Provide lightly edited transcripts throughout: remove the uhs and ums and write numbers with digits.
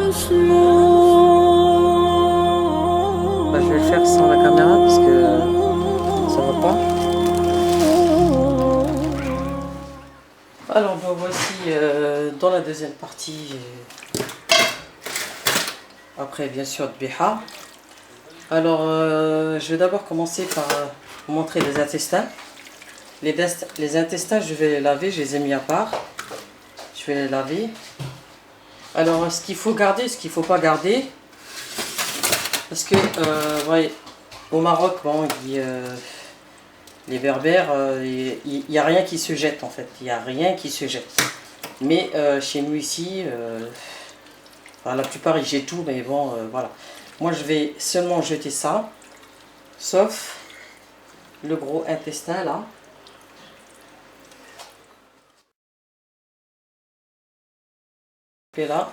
Bah, je vais le faire sans la caméra parce que ça va pas. Alors bah, voici dans la deuxième partie, après bien sûr de Biha. Alors je vais d'abord commencer par vous montrer les intestins. Les intestins, je vais les laver, je les ai mis à part. Je vais les laver. Alors ce qu'il faut garder, ce qu'il ne faut pas garder. Parce que ouais, au Maroc, bon, les Berbères, il n'y a rien qui se jette en fait. Il n'y a rien qui se jette. Mais chez nous ici, enfin, la plupart ils jettent tout, mais bon, voilà. Moi je vais seulement jeter ça, sauf le gros intestin là. Et là,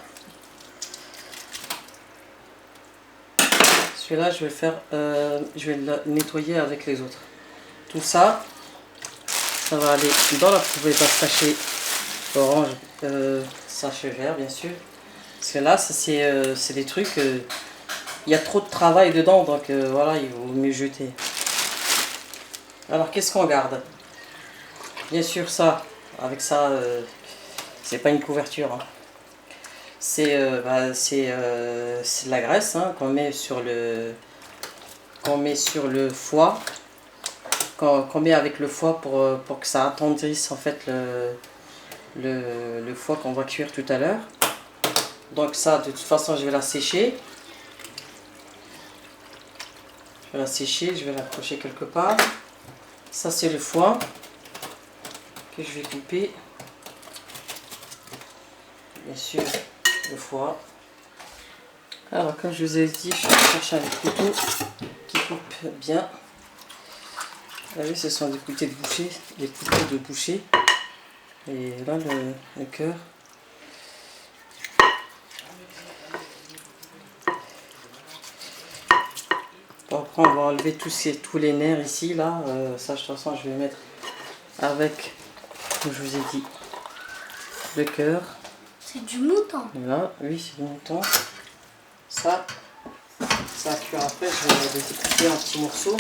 celui-là je vais le faire, je vais le nettoyer avec les autres. Tout ça, ça va aller dans la poubelle à sachet orange, sachet vert bien sûr. Parce que là, c'est des trucs, il y a trop de travail dedans, donc voilà, il vaut mieux jeter. Alors qu'est-ce qu'on garde? Bien sûr ça, avec ça, c'est pas une couverture. Hein. C'est de la graisse hein, qu'on met sur le foie, qu'on met avec le foie pour que ça attendrisse en fait le foie qu'on va cuire tout à l'heure. Donc ça, de toute façon, je vais la sécher. Je vais la sécher, je vais l'accrocher quelque part. Ça, c'est le foie que je vais couper. Bien sûr, le foie. Alors, comme je vous ai dit, je vais chercher un couteau qui coupe bien. Vous voyez, ce sont des couteaux de boucher, des couteaux de boucher. Et là, le cœur. Bon, après, on va enlever tous les nerfs ici, là. Ça, de toute façon, je vais mettre avec, comme je vous ai dit, le cœur. C'est du mouton. Là, oui, c'est du mouton. Ça va cuire après, je vais le découper en petits morceaux.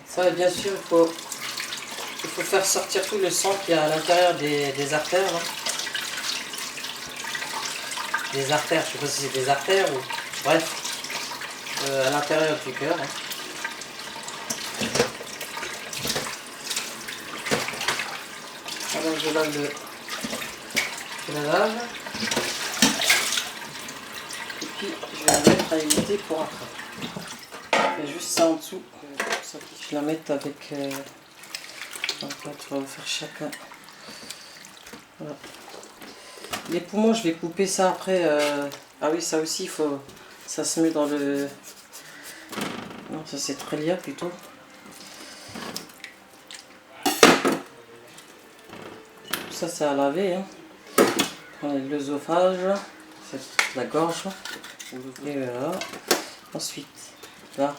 Ça, bien sûr, il faut faire sortir tout le sang qu'il y a à l'intérieur des artères. Là. Des artères, je ne sais pas si c'est des artères ou... Bref, à l'intérieur du cœur. Hein. Alors je la lave. Et puis je vais la mettre à éviter pour après. Je fais juste ça en dessous. Je la mette avec... donc là, on va faire chacun. Voilà. Les poumons, je vais couper ça après. Ah oui, ça aussi, ça se met dans le... Non, ça c'est très lié plutôt. Tout ça, c'est à laver. Hein. L'œsophage, c'est la gorge. Et voilà. Ensuite, là,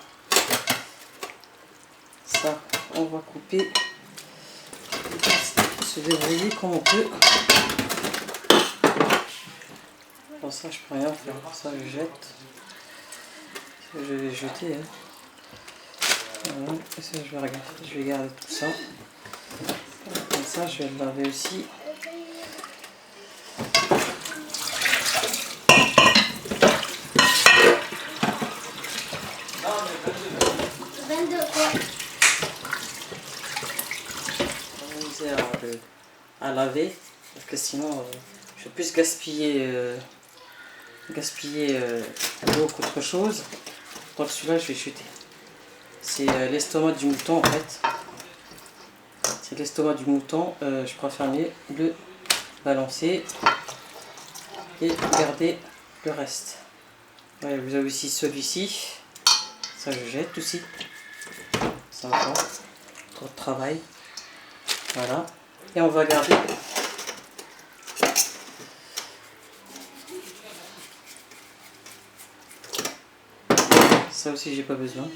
ça, on va couper. Se débrouiller comme on peut. Bon, ça, je peux rien faire. Ça, je jette. Ça, je vais jeter. Hein. Voilà. Et ça, je vais garder tout ça. Comme ça, je vais le laver aussi. À laver parce que sinon je vais plus gaspiller l'eau qu'autre chose. Donc celui-là je vais jeter. C'est l'estomac du mouton en fait. C'est l'estomac du mouton. Je préfère mieux le balancer et garder le reste. Ouais, vous avez aussi celui-ci. Ça je jette aussi. ça va, trop de travail. Voilà. Et on va garder. Ça aussi, j'ai pas besoin.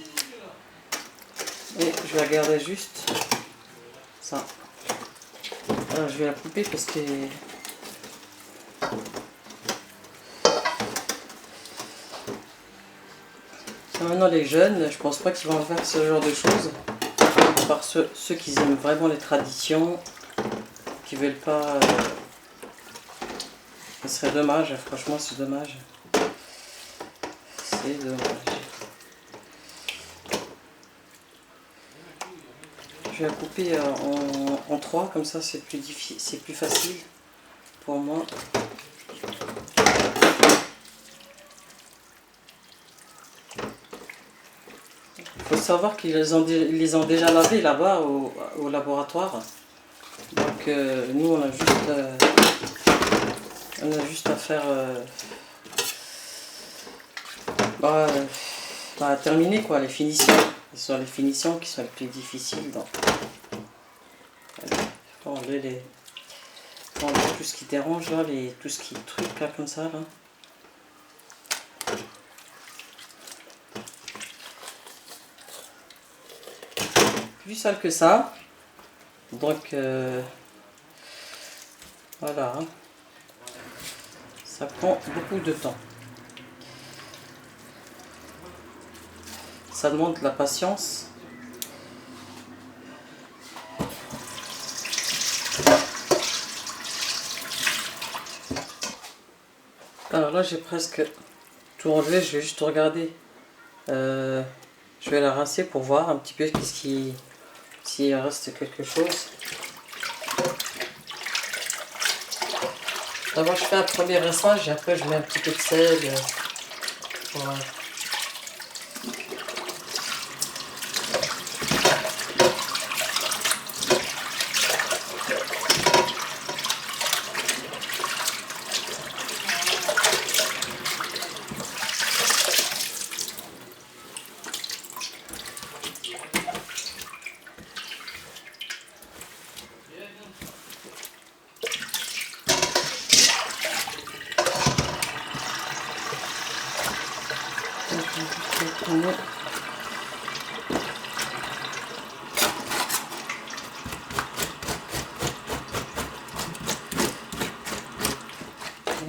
Et je vais garder juste ça. Alors, je vais la couper parce que maintenant les jeunes, je pense pas qu'ils vont faire ce genre de choses. Par ceux qui aiment vraiment les traditions, qui veulent pas. Ce serait dommage, franchement, c'est dommage. C'est dommage. Je vais la couper en trois, comme ça c'est plus difficile, c'est plus facile pour moi. Il faut savoir qu'ils les ont déjà lavés là-bas au laboratoire. Donc nous on a juste à faire terminer quoi, les finitions. Ce sont les finitions qui sont les plus difficiles. Donc enlever tout ce qui dérange là, tout ce qui truc là comme ça là. Plus sale que ça. Donc voilà. Ça prend beaucoup de temps. Ça demande de la patience. Alors là j'ai presque tout enlevé, je vais juste regarder. Je vais la rincer pour voir un petit peu s'il reste quelque chose. D'abord je fais un premier rinçage et après je mets un petit peu de sel. Voilà.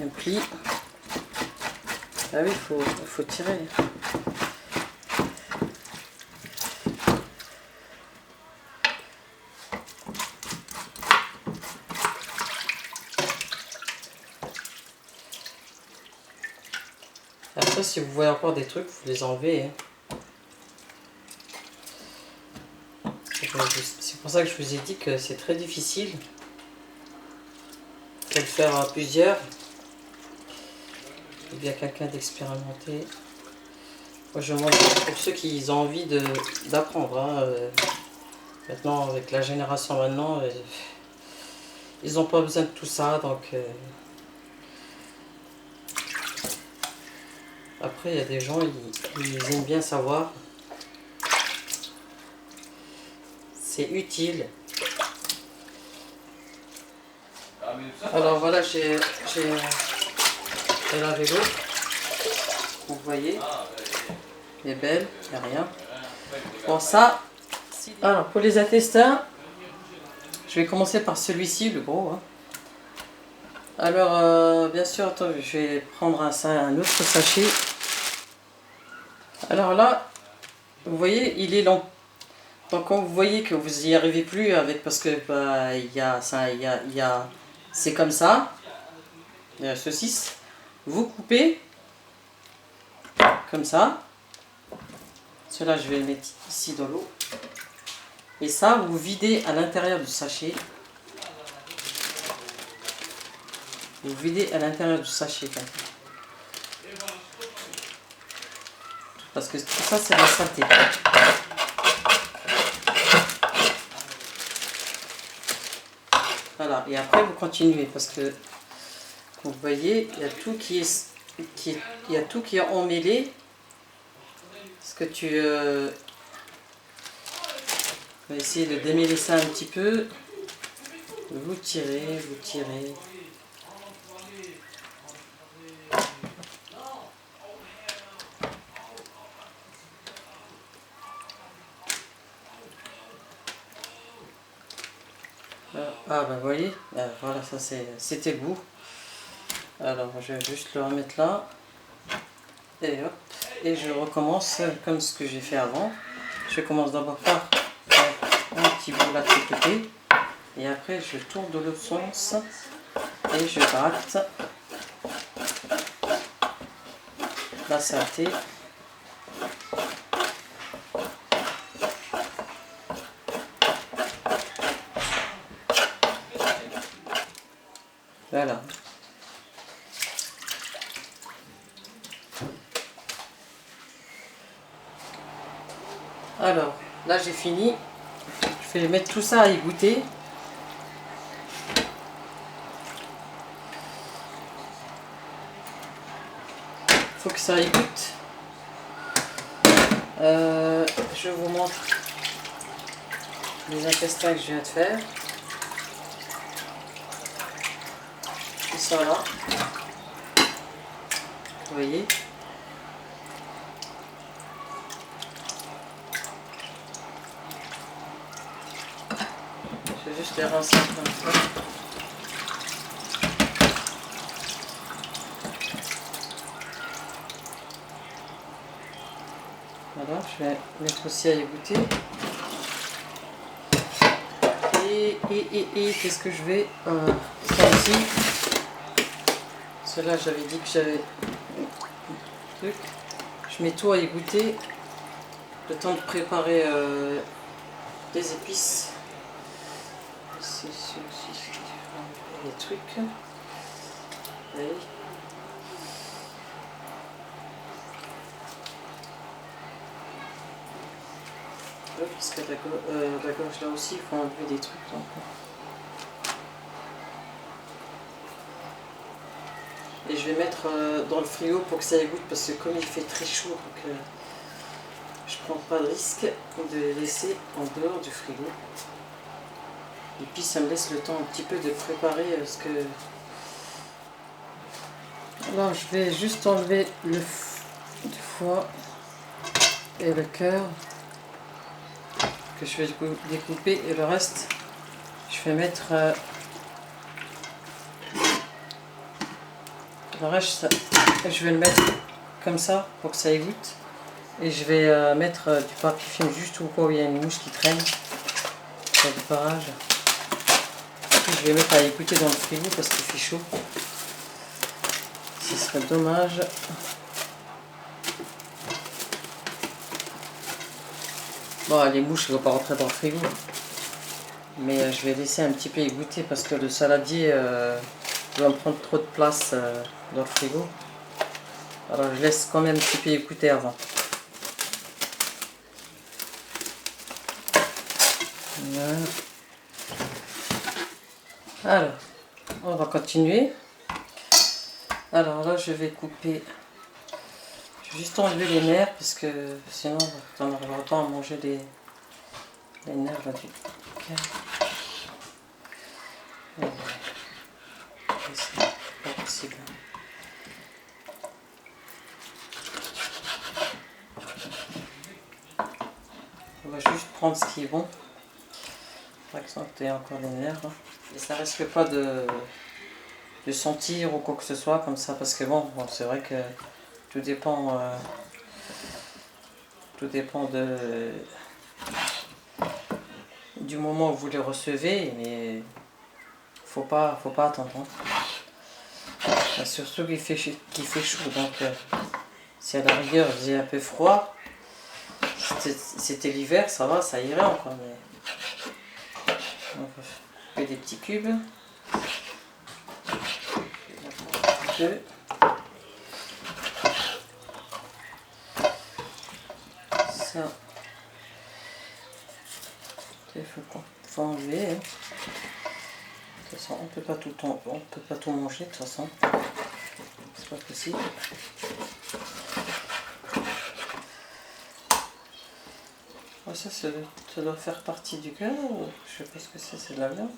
Un pli. Ah oui, il faut tirer. Après, si vous voyez encore des trucs, vous les enlevez. Hein. C'est pour ça que je vous ai dit que c'est très difficile. Il faut le faire à plusieurs. Il y a quelqu'un d'expérimenté. Moi, je montre pour ceux qui ont envie d'apprendre. Hein. Maintenant, avec la génération maintenant, ils n'ont pas besoin de tout ça. Donc, après, il y a des gens, ils aiment bien savoir. C'est utile. Alors voilà, j'ai lavé l'eau. Vous voyez, elle est belle, il n'y a rien. Bon ça, alors pour les intestins, je vais commencer par celui-ci, le gros. Hein. Alors bien sûr, attends, je vais prendre un autre sachet. Alors là, vous voyez, il est long. Donc quand vous voyez que vous n'y arrivez plus avec, parce que c'est comme ça, il y a la saucisse, vous coupez comme ça. Cela je vais le mettre ici dans l'eau. Et ça, vous videz à l'intérieur du sachet. Vous videz à l'intérieur du sachet. Parce que tout ça, c'est la saleté. Voilà, et après vous continuez parce que vous voyez, il y a tout qui est emmêlé. Parce que essayer de démêler ça un petit peu. Vous tirez, vous tirez. Ah bah vous voyez, voilà, ça c'était beau. Alors je vais juste le remettre là. Et hop, et je recommence comme ce que j'ai fait avant. Je commence d'abord par faire un petit bout là de ce côté. Et après je tourne de l'autre sens. Et je gratte la saleté. Voilà. Alors, là j'ai fini. Je vais mettre tout ça à égoutter. Faut que ça égoutte. Je vous montre les intestins que je viens de faire. Tout ça là. Vous voyez. Je vais juste les rincer comme ça. Voilà, je vais mettre aussi à égoutter. Et qu'est-ce que je vais... ça aussi. Cela, j'avais dit que j'avais... truc. Je mets tout à égoutter. Le temps de préparer des épices. Ici, les trucs. Et parce que la gorge là aussi, il faut enlever des trucs. Donc. Et je vais mettre dans le frigo pour que ça égoutte parce que comme il fait très chaud, donc, je prends pas de risque de les laisser en dehors du frigo. Et puis ça me laisse le temps un petit peu de préparer ce que... Alors je vais juste enlever le foie et le cœur que je vais découper et le reste je vais mettre le reste je vais le mettre comme ça pour que ça égoutte et je vais mettre du papier film juste au cas où il y a une mouche qui traîne pour du barrage. Et je vais mettre à égoutter dans le frigo parce qu'il fait chaud. Ce serait dommage. Bon, les mouches ne vont pas rentrer dans le frigo. Mais je vais laisser un petit peu égoutter parce que le saladier va me prendre trop de place dans le frigo. Alors je laisse quand même un petit peu égoutter avant. Voilà. Alors, on va continuer. Alors là, je vais couper. Je vais juste enlever les nerfs parce que sinon, on n'arrivera pas à manger les nerfs là du cœur. C'est pas possible. On va juste prendre ce qui est bon. Par exemple, il y a encore les nerfs. Hein. Et ça risque pas de sentir ou quoi que ce soit comme ça parce que bon c'est vrai que tout dépend du moment où vous les recevez, mais faut pas attendre. Hein. Surtout qu'il fait chaud, donc si à la rigueur il faisait un peu froid, c'était l'hiver, ça va, ça irait encore. Mais on fait des petits cubes. Ça, il faut enlever. Hein. De toute façon, on peut pas tout manger. De toute façon, c'est pas possible. Ah, ça doit faire partie du cœur. Je sais pas ce que c'est de la viande.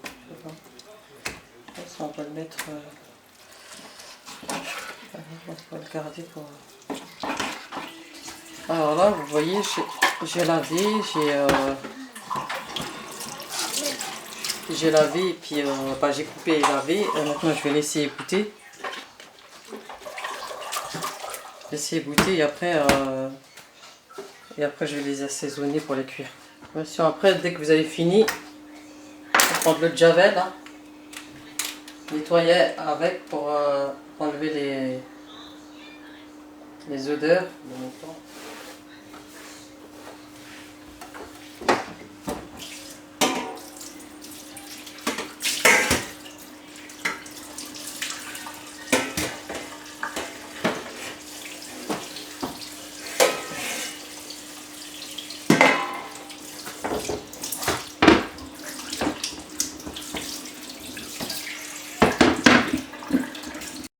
Je sais pas. Ça, on va le mettre. On va le garder pour. Alors là, vous voyez, j'ai lavé, j'ai lavé et puis bah, j'ai coupé et lavé. Maintenant, je vais laisser ébouter. Laisser ébouter et après je vais les assaisonner pour les cuire. Attention, après, dès que vous avez fini, faut prendre le javel, hein, nettoyer avec pour enlever les odeurs.